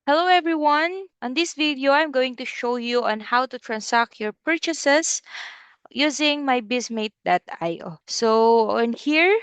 Hello everyone. On this video, I'm going to show you on how to transact your purchases using mybizmate.io. So on here,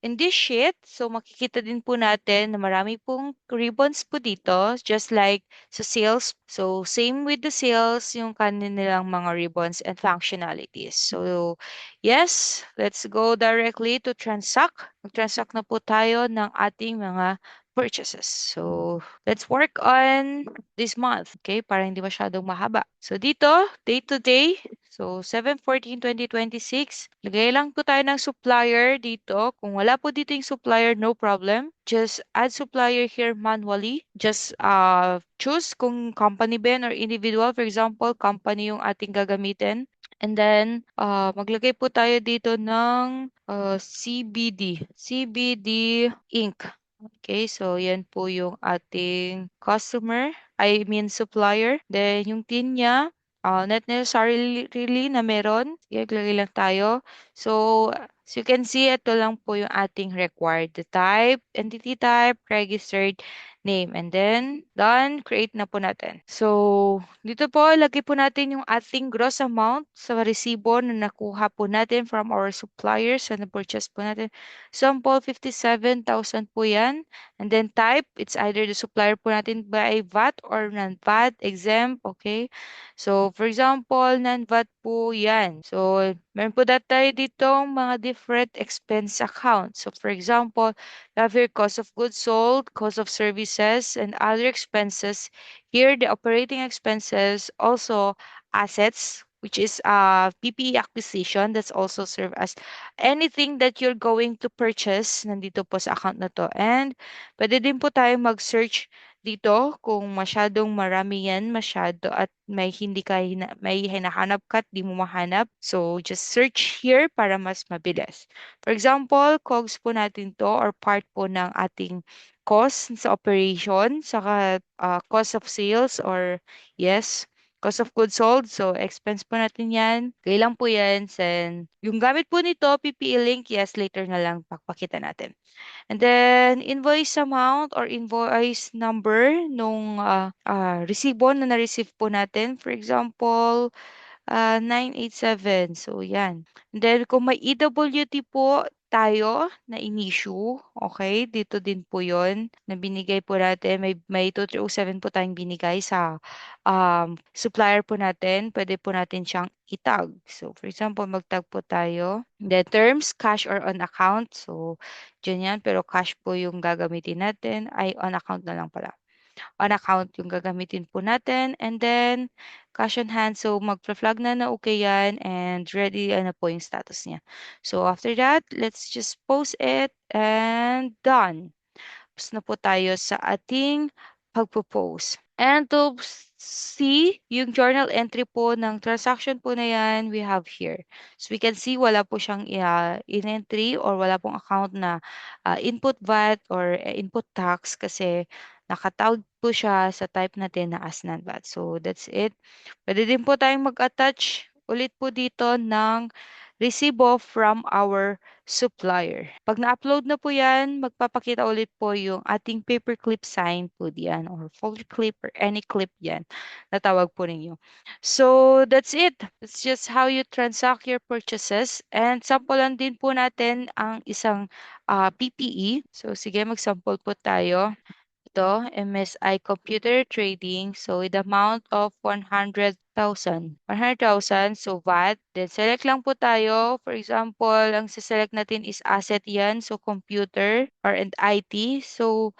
in this sheet, so makikita din po natin na marami pong ribbons po dito, just like sa sales. So same with the sales, yung kanilang mga ribbons and functionalities. So yes, let's go directly to transact. Mag-transact na po tayo ng ating mga purchases. So let's work on this month, okay? Para hindi masyadong mahaba. So dito, day to day, so 7/14/2026, lagay lang po tayo ng supplier dito. Kung wala po dito yung supplier, no problem. Just add supplier here manually. Just choose kung company ba yan or individual. For example, company yung ating gagamitin. And then, maglagay po tayo dito ng CBD Inc. Okay, so yan po yung ating customer, I mean supplier. Then yung tin niya, not necessarily really na meron. Sige, lagay lang tayo. So, as you can see, ito lang po yung ating required. The type, entity type, registered name. And then, done, create na po natin. So, dito po, lagay po natin yung ating gross amount sa resibo na nakuha po natin from our suppliers. So, na-purchase po natin. Sample, 57,000 po yan. And then type, it's either the supplier po natin by VAT or non-VAT, exempt, okay? So, for example, non-VAT po yan. So, meron po tayo dito mga different expense accounts. So, for example, you have your cost of goods sold, cost of services, and other expenses. Here, the operating expenses, also assets, which is PPE acquisition, that's also serve as anything that you're going to purchase, nandito po sa account na to. And pwede din po tayo mag-search dito kung masyadong marami yan, masyado at may hindi ka may hinahanap ka at di mo mahanap. So, just search here para mas mabilis. For example, COGS po natin to or part po ng ating cost sa operation, saka cost of sales or yes, cost of goods sold. So, expense po natin yan. Kailan po yan. Then, yung gamit po nito, PPE link, yes, later na lang pakpakita natin. And then, invoice amount or invoice number nung resibo na na-receive po natin. For example, 987. So, yan. And then, kung may EWT po tayo na in-issue, okay, dito din po yon na binigay po natin. May 2307 po tayong binigay sa supplier po natin. Pwede po natin siyang itag. So, for example, magtag po tayo. The terms, cash or on account. So, dyan yan. Pero cash po yung gagamitin natin. Ay, on account na lang pala on account yung gagamitin po natin. And then, cash on hand. So, mag-flag na okay yan and ready na po yung status niya. So, after that, let's just post it and done. Tapos na po tayo sa ating pagpo-post. And to see yung journal entry po ng transaction po na yan, we have here. So we can see wala po siyang in-entry or wala pong account na input VAT or input tax kasi nakatawag po siya sa type natin na as non-VAT. So that's it. Pwede din po tayong mag-attach ulit po dito ng resibo from our supplier. Pag na-upload na po yan, magpapakita ulit po yung ating paperclip sign po diyan or folder clip or any clip yan na tawag po ninyo. So, that's it. That's just how you transact your purchases. And sampulan din po natin ang isang PPE. So, sige, mag-sample po tayo. Ito, MSI Computer Trading. So, with the amount of 100,000. 100,000, so VAT. Then, select lang po tayo. For example, ang siselect natin is asset yan. So, computer or and IT. So,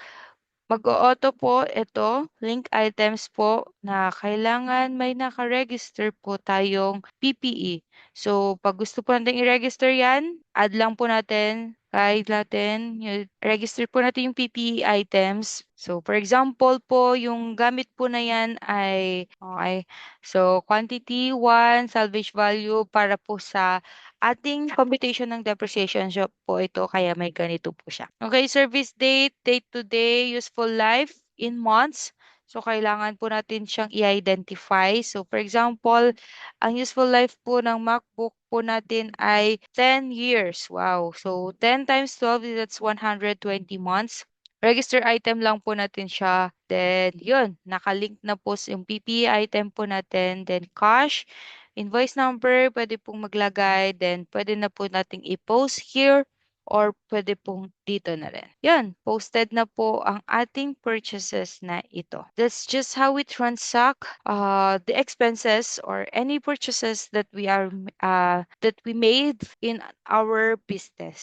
mag-o-auto po ito, link items po na kailangan may nakaregister po tayong PPE. So, pag gusto po natin i-register yan, add lang po natin, kahit natin, register po natin yung PPE items. So, for example po, yung gamit po na yan ay, okay, so quantity 1, salvage value para po sa ating computation ng depreciation shop po ito, kaya may ganito po siya. Okay, service date, date to day, useful life in months. So, kailangan po natin siyang i-identify. So, for example, ang useful life po ng MacBook po natin ay 10 years. Wow. So, 10 times 12, that's 120 months. Register item lang po natin siya. Then, yun, nakalink na po yung PPE item po natin. Then, cash, invoice number, pwede pong maglagay. Then, pwede na po nating i-post here or pwede pong dito na rin. Yan, posted na po ang ating purchases na ito. That's just how we transact the expenses or any purchases that we made in our business.